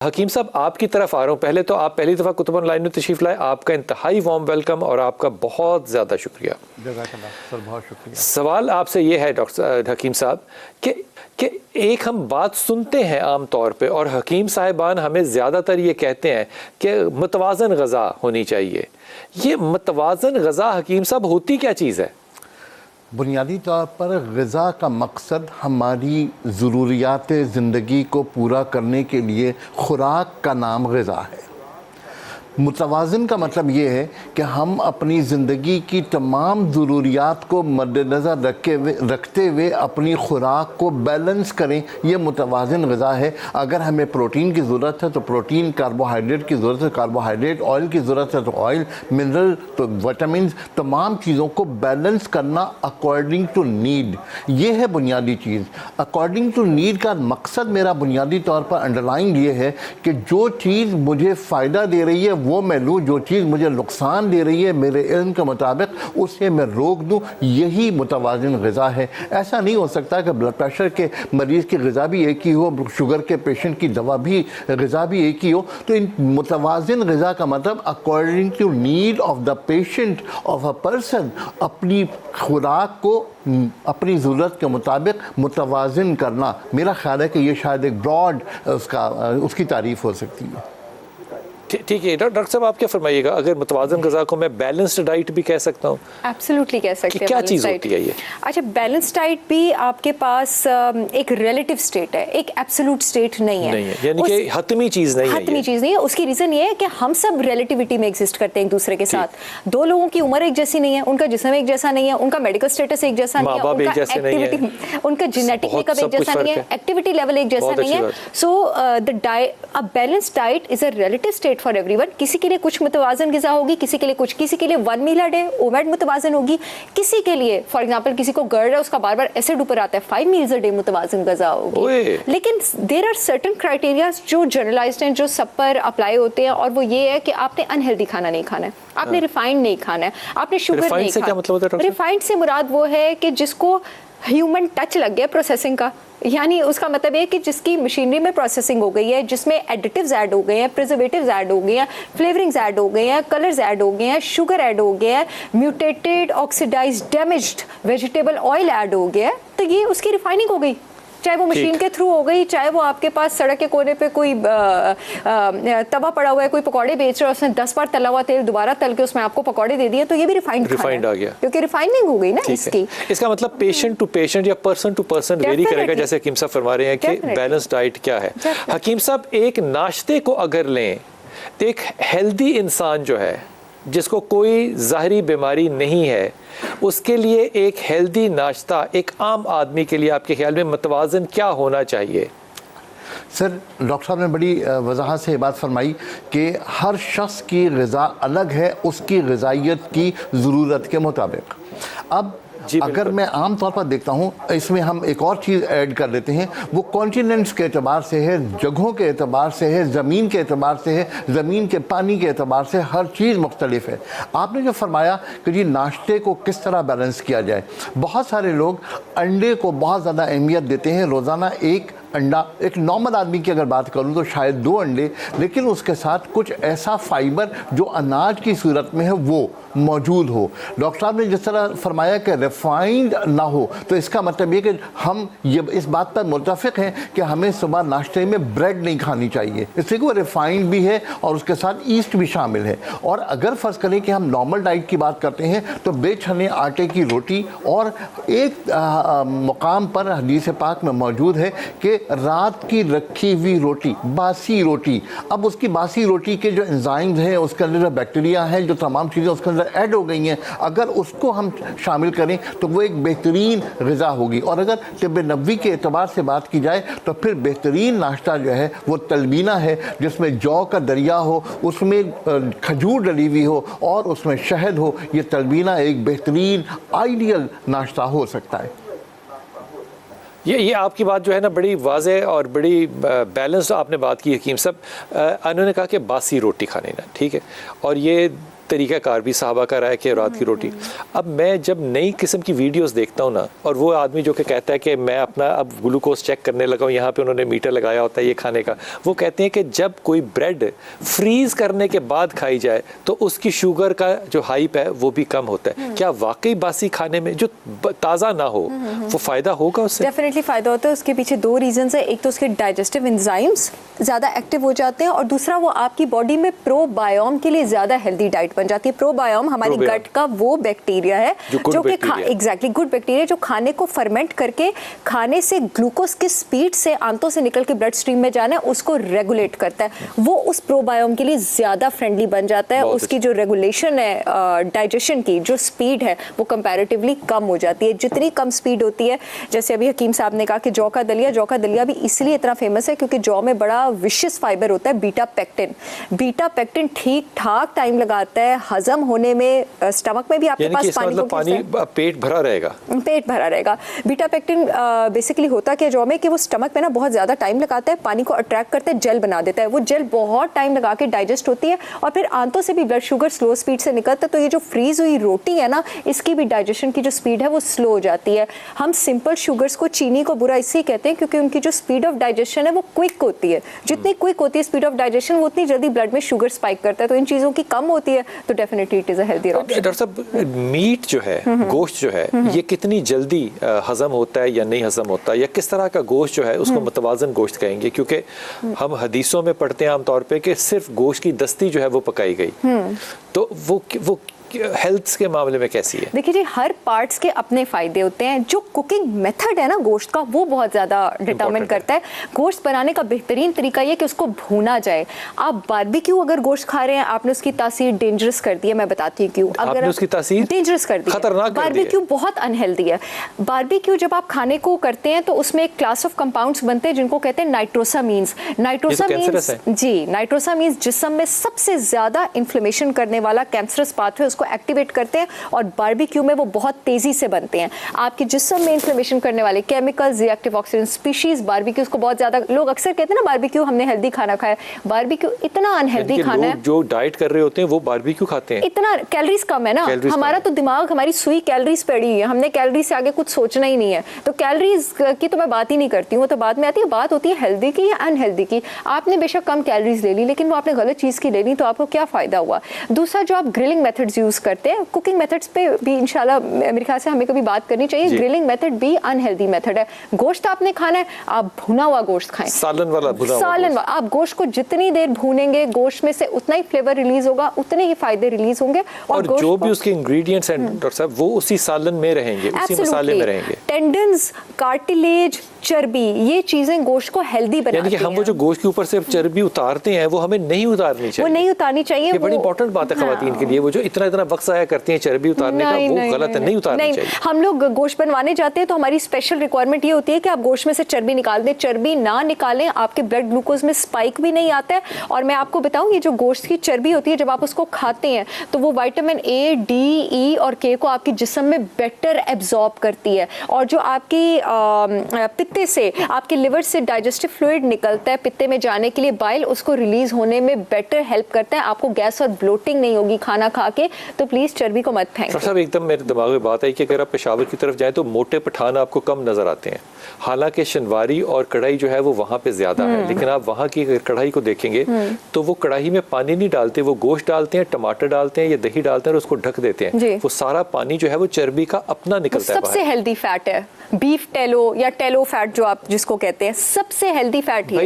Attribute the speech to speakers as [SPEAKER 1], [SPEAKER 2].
[SPEAKER 1] हकीम साहब आपकी तरफ आ रहा हूँ। पहले तो आप पहली दफ़ा कुतुब ऑनलाइन में तशरीफ़ लाए, आपका इंतहाई वार्म वेलकम और आपका बहुत ज़्यादा शुक्रिया।
[SPEAKER 2] जज़ाकल्लाह सर, बहुत शुक्रिया।
[SPEAKER 1] सवाल आपसे ये है डॉक्टर हकीम साहब कि एक हम बात सुनते हैं आम तौर पे और हकीम साहिबान हमें ज़्यादातर ये कहते हैं कि मुतवाज़न ग़ज़ा होनी चाहिए। ये मुतवाज़न ग़ज़ा हकीम साहब होती क्या चीज़ है?
[SPEAKER 2] बुनियादी तौर पर ग़िज़ा का मकसद हमारी ज़रूरियात ज़िंदगी को पूरा करने के लिए खुराक का नाम ग़िज़ा है। मुतवाज़न का मतलब ये है कि हम अपनी ज़िंदगी की तमाम ज़रूरियात को मद्देनज़र रखते हुए अपनी खुराक को बैलेंस करें, ये मुतवाज़न ग़िज़ा है। अगर हमें प्रोटीन की ज़रूरत है तो प्रोटीन, कार्बोहाइड्रेट की ज़रूरत है कार्बोहाइड्रेट, ऑयल की ज़रूरत है तो ऑयल, मिनरल तो विटामिन, तमाम चीज़ों को बैलेंस करना अकॉर्डिंग टू नीड, ये है बुनियादी चीज़। अकॉर्डिंग टू नीड का मकसद मेरा बुनियादी तौर पर अंडरलाइन ये है कि जो चीज़ मुझे फ़ायदा दे रही है वो मैं लूँ, जो चीज़ मुझे नुकसान दे रही है मेरे इल्म के मुताबिक उसे मैं रोक दूँ, यही मुतवाज़िन ग़िज़ा है। ऐसा नहीं हो सकता कि ब्लड प्रेशर के मरीज़ की ग़िज़ा भी एक ही हो, शुगर के पेशेंट की दवा भी ग़िज़ा भी एक ही हो। तो इन मुतवाज़िन ग़िज़ा का मतलब according to need of the patient of a person, अपनी खुराक को अपनी ज़रूरत के मुताबिक मुतवाज़िन करना। मेरा ख़्याल है कि ये शायद एक ब्रॉड उसकी तारीफ़ हो सकती है।
[SPEAKER 1] ठीक है डॉक्टर साहब, आप क्या फरमाइएगा? अगर मुतवाज़न ग़ज़ा को मैं बैलेंस्ड डाइट भी कह सकता हूँ?
[SPEAKER 3] एब्सोल्युटली कह सकते हैं।
[SPEAKER 1] क्या चीज़ होती है ये?
[SPEAKER 3] अच्छा, बैलेंस डाइट भी आपके पास एक रिलेटिव स्टेट है, एक एब्सोल्यूट स्टेट नहीं है,
[SPEAKER 1] यानी कि हतमी चीज़ नहीं है।
[SPEAKER 3] हतमी चीज़ नहीं है। उसकी रीज़न ये है कि हम सब रिलेटिविटी में एग्जिस्ट करते हैं एक दूसरे के साथ। दो लोगों की उम्र एक जैसी नहीं है, उनका जिस्म एक जैसा नहीं है, उनका मेडिकल स्टेटस एक जैसा नहीं है, उनका एक्टिविटी, उनका जेनेटिक मेकअप एक जैसा नहीं है, एक्टिविटी लेवल एक जैसा नहीं है। So a balance diet is a relative state for everyone. किसी के लिए कुछ मुतवाज़न ग़िज़ा होगी, किसी के लिए कुछ, किसी के लिए 1 मील अ डे ओमेड मुतवाज़न होगी, किसी के लिए फॉर एग्जांपल किसी को गर्ड है, उसका बार बार एसिड ऊपर आता है, 5 मील्स अ डे मुतवाज़न ग़िज़ा होगी। लेकिन देयर आर सर्टेन क्राइटेरियाज जो जनरलाइज्ड हैं, जो सब पर अप्लाई होते हैं, और वो ये है कि आपने अनहेल्दी खाना नहीं खाना है, आपने रिफाइंड नहीं खाना है, आपने शुगर नहीं खाना। रिफाइंड से मुराद वो है कि जिसको ह्यूमन टच लग गया प्रोसेसिंग का, यानी उसका मतलब है कि जिसकी मशीनरी में प्रोसेसिंग हो गई है, जिसमें एडिटिव्स ऐड हो गए हैं, प्रिजर्वेटिव्स ऐड हो गए हैं, फ्लेवरिंग्स ऐड हो गए हैं, कलर्स ऐड हो गए हैं, शुगर ऐड हो गया है, mutated oxidised damaged vegetable oil add हो गया है, तो ये उसकी रिफाइनिंग हो गई। चाहे वो मशीन के थ्रू हो गई, चाहे वो आपके पास सड़क के कोने पे कोई तवा पड़ा हुआ है, कोई पकौड़े बेच रहा है, उसने 10 बार तला हुआ तेल दोबारा तल के उसमें आपको पकौड़े दे दिए, तो ये भी रिफाइंड आ गया, क्योंकि रिफाइनिंग हो गई ना इसकी।
[SPEAKER 1] इसका मतलब पेशेंट टू पेशेंट या पर्सन टू पर्सन वेरी करेगा, जैसे हकीम साहब फरमा रहे हैं कि बैलेंस डाइट क्या है। हकीम साहब, एक नाश्ते को अगर लें तो एक हेल्दी इंसान जो है, जिसको कोई ज़ाहरी बीमारी नहीं है, उसके लिए एक हेल्दी नाश्ता एक आम आदमी के लिए आपके ख्याल में मुतवाज़न क्या होना चाहिए?
[SPEAKER 2] सर, डॉक्टर साहब ने बड़ी वजाहत से ये बात फरमाई कि हर शख्स की ग़िज़ा अलग है, उसकी ग़िज़ाइयत की ज़रूरत के मुताबिक। अब अगर मैं आम तौर पर देखता हूँ, इसमें हम एक और चीज़ ऐड कर लेते हैं, वो कॉन्टिनेंट्स के एतबार से है, जगहों के एतबार से है, ज़मीन के एतबार से है, ज़मीन के पानी के एतबार से, हर चीज़ मुख्तलिफ है। आपने जो फरमाया कि जी नाश्ते को किस तरह बैलेंस किया जाए, बहुत सारे लोग अंडे को बहुत ज़्यादा अहमियत देते हैं। रोज़ाना एक अंडा, एक नॉर्मल आदमी की अगर बात करूं तो शायद 2 अंडे, लेकिन उसके साथ कुछ ऐसा फाइबर जो अनाज की सूरत में है वो मौजूद हो। डॉक्टर साहब ने जिस तरह फरमाया कि रिफाइंड ना हो, तो इसका मतलब ये कि हम ये इस बात पर मुत्तफ़िक़ हैं कि हमें सुबह नाश्ते में ब्रेड नहीं खानी चाहिए, इसलिए वो रिफाइंड भी है और उसके साथ ईस्ट भी शामिल है। और अगर फ़र्ज़ करें कि हम नॉर्मल डाइट की बात करते हैं तो बेछने आटे की रोटी, और एक मुकाम पर हदीस पाक में मौजूद है कि रात की रखी हुई रोटी, बासी रोटी, अब उसकी बासी रोटी के जो एंजाइम्स हैं, उसके अंदर जो बैक्टीरिया हैं, जो तमाम चीज़ें उसके अंदर ऐड हो गई हैं, अगर उसको हम शामिल करें तो वो एक बेहतरीन ग़िज़ा होगी। और अगर तिब्ब नबवी के एतबार से बात की जाए तो फिर बेहतरीन नाश्ता जो है वो तलबीना है, जिसमें जौ का दरिया हो, उसमें खजूर डली हुई हो और उसमें शहद हो। ये तलबीना एक बेहतरीन आइडियल नाश्ता हो सकता है।
[SPEAKER 1] ये आपकी बात जो है ना बड़ी वाज़ेह और बड़ी बैलेंस्ड आपने बात की हकीम साहब। उन्होंने कहा कि बासी रोटी खाने ना, ठीक है, और ये तरीक़ाकार भी साहबा का रहा है कि रात की रोटी। अब मैं जब नई किस्म की वीडियोस देखता हूँ ना, और वो आदमी जो कि कहता है कि मैं अपना अब ग्लूकोज चेक करने लगा हूँ, यहाँ पे उन्होंने मीटर लगाया होता है ये खाने का, वो कहते हैं कि जब कोई ब्रेड फ्रीज करने के बाद खाई जाए तो उसकी शुगर का जो हाइप है वो भी कम होता है। क्या वाकई बासी खाने में जो ताज़ा ना हो वो फ़ायदा होगा उससे?
[SPEAKER 3] डेफिनेटली फ़ायदा होता है। उसके पीछे दो रीजंस है, एक तो उसके डाइजेस्टिव एंजाइम्स ज़्यादा एक्टिव हो जाते हैं और दूसरा वो आपकी बॉडी में प्रोबायोम के लिए ज़्यादा हेल्दी डाइट बन जाती है। प्रोबायोम हमारी गट का वो बैक्टीरिया है जो कि एग्जैक्टली गुड बैक्टीरिया जो खाने को फर्मेंट करके खाने से ग्लूकोज की स्पीड से आंतों से निकल के ब्लड स्ट्रीम में जाना है उसको रेगुलेट करता है। वो उस प्रोबायोम के लिए ज़्यादा फ्रेंडली बन जाता है। उसकी जो रेगुलेशन है डाइजेशन की जो स्पीड है वो कंपैरेटिवली कम हो जाती है। जितनी कम स्पीड होती है, जैसे अभी हकीम साहब ने कहा कि जौ का दलिया भी इसलिए इतना फेमस है क्योंकि जौ में बड़ा विशियस फाइबर होता है बीटा पैक्टिन ठीक ठाक टाइम लगाता है हजम होने में। स्टमक में भी आपके पास
[SPEAKER 1] पानी पेट भरा रहेगा। बीटा पैक्टिन बेसिकली होता क्या जौ में कि वो स्टमक में ना बहुत ज्यादा टाइम लगाता है, पानी को अट्रैक्ट करते हैं, जेल बना देता है। वो जेल बहुत टाइम लगा के डाइजेस्ट होती है और फिर आंतों से भी ब्लड शुगर स्लो स्पीड से निकलता है। तो ये जो फ्रीज हुई रोटी है ना, इसकी भी डाइजेशन की जो स्पीड है वो स्लो हो जाती है। हम सिंपल शुगर्स को, चीनी को बुरा इसलिए कहते हैं क्योंकि उनकी जो स्पीड ऑफ डाइजेशन है वो क्विक होती है। जितनी क्विक होती है स्पीड ऑफ डाइजेशन वो उतनी जल्दी ब्लड में शुगर स्पाइक करता है। तो इन चीज़ों की कम होती है तो definitely it is a healthy option. Doctor साहब, मीट जो है, गोश्त जो है, ये कितनी जल्दी हजम होता है या नहीं हजम होता है, या किस तरह का गोश्त जो है उसको मुतवाजन गोश्त कहेंगे? क्योंकि हम हदीसों में पढ़ते हैं आमतौर पे कि सिर्फ गोश्त की दस्ती जो है वो पकाई गई, तो वो हेल्थ के मामले में कैसी है?
[SPEAKER 3] देखिए जी, हर पार्ट्स के अपने फायदे होते हैं। जो कुकिंग मेथड है ना गोश्त का वो बहुत ज़्यादा डिटरमिन करता है। गोश्त बनाने का बेहतरीन तरीका ये कि उसको भूना जाए। आप बारबेक्यू अगर गोश्त खा रहे हैं, आपने उसकी तासीर डेंजरस कर दी है। मैं बताती हूँ क्यों।
[SPEAKER 1] अगर उसकी तासीर
[SPEAKER 3] डेंजरस कर दी,
[SPEAKER 1] खतरनाक,
[SPEAKER 3] बारबेक्यू बहुत अनहेल्दी है। बारबेक्यू जब आप खाने को करते हैं तो उसमें एक क्लास ऑफ कंपाउंड्स बनते हैं जिनको कहते हैं नाइट्रोसामीन्स। नाइट्रोसामीन्स जिस्म में सबसे ज्यादा इन्फ्लेमेशन करने वाला कैंसरस पाथवे उसको एक्टिवेट करते हैं और बारबेक्यू में वो बहुत तेजी से बनते हैं। आपके जिस्म में इन्फ्लेमेशन करने वाले chemicals, reactive oxidant species, barbecue को बहुत ज्यादा लोग अक्सर कहते हैं ना बारबेक्यू हमने हेल्दी खाना खाया। बारबेक्यू इतना अनहेल्दी खाना है।
[SPEAKER 1] जो डाइट कर रहे होते हैं वो बारबेक्यू खाते हैं,
[SPEAKER 3] इतना कैलोरीज कम है ना। हमारा तो दिमाग, हमारी सुई कैलोरीज पे अड़ी है। हमने कैलोरी से आगे कुछ सोचना ही नहीं है। तो कैलोरीज की तो मैं बात ही नहीं करती हूँ, तो बाद में आती है। बात होती है हेल्दी की या अनहेल्दी की। आपने बेशक कम कैलोरीज ले ली लेकिन वो आपने गलत चीज़ की ले ली, तो आपको क्या फ़ायदा हुआ? दूसरा, जो आप ग्रिलिंग मेथड्स यूज़ करते हैं, कुकिंग मेथड्स पे भी इंशाल्लाह मेरे ख्याल से हमें कभी बात करनी चाहिए। ग्रिलिंग मेथड भी अनहेल्दी मेथड है। गोश्त आपने खाना है, आप भुना हुआ गोश्त खाएं,
[SPEAKER 1] सालन वाला
[SPEAKER 3] आप गोश्त को जितनी देर भूनेंगे गोश्त में से उतना ही फ्लेवर रिलीज होगा, उतने ही फायदे रिलीज होंगे।
[SPEAKER 1] और जो भी उसके इंग्रेडिएंट्स हैं डॉक्टर साहब वो उसी सालन में रहेंगे, उसी मसाले में रहेंगे।
[SPEAKER 3] टेंडन्स, कार्टिलेज, चर्बी, ये चीजें गोश्त को हेल्दी बनाती हैं।
[SPEAKER 1] यानी कि हम वो जो गोश्त के ऊपर से चर्बी उतारते हैं वो हमें नहीं उतारनी चाहिए।
[SPEAKER 3] वो नहीं उतारनी चाहिए।
[SPEAKER 1] ये बड़ी इंपॉर्टेंट बात है खवातीन के लिए। वो जो इतना वक्त ज़ाया करती हैं चर्बी उतारने का, वो गलत है, नहीं उतारनी चाहिए।
[SPEAKER 3] हम लोग गोश्त बनवाने जाते हैं तो हमारी स्पेशल रिक्वायरमेंट ये होती है कि आप गोश्त में से चर्बी निकाल दें। चर्बी ना निकालें, आपके ब्लड ग्लूकोज में स्पाइक भी नहीं आता है। और मैं आपको बताऊं, ये जो गोश्त की चर्बी होती है जब आप उसको खाते हैं तो वो विटामिन ए, डी, ई और के को आपके जिस्म में बेटर एब्जॉर्ब करती है। और जो आपकी पित्ते से, आपके लिवर से डाइजेस्टिव फ्लूइड निकलता है पित्ते में जाने के लिए, बाइल, उसको रिलीज होने में बेटर हेल्प करता है। आपको गैस और ब्लोटिंग नहीं होगी खाना खा के। तो प्लीज चर्बी को मत फेंकें।
[SPEAKER 1] साहब, एकदम मेरे दिमाग में बात आई कि अगर आप पेशावर की तरफ जाएं तो मोटे पठान आपको कम नजर आते हैं। हालांकि शनवारी और कढ़ाई जो है वो वहाँ पे ज्यादा है, लेकिन आप वहाँ की कढ़ाई को देखेंगे तो वो कढ़ाई में पानी नहीं डालते, वो गोश्त डालते हैं, टमाटर डालते हैं या दही डालते हैं और उसको ढक देते हैं। वो सारा पानी जो है वो चर्बी का अपना निकलता है।
[SPEAKER 3] सबसे हेल्दी फैट है बीफ टेलो या टेलो फैट जो आप जिसको कहते हैं, सबसे हेल्दी फैट ही है।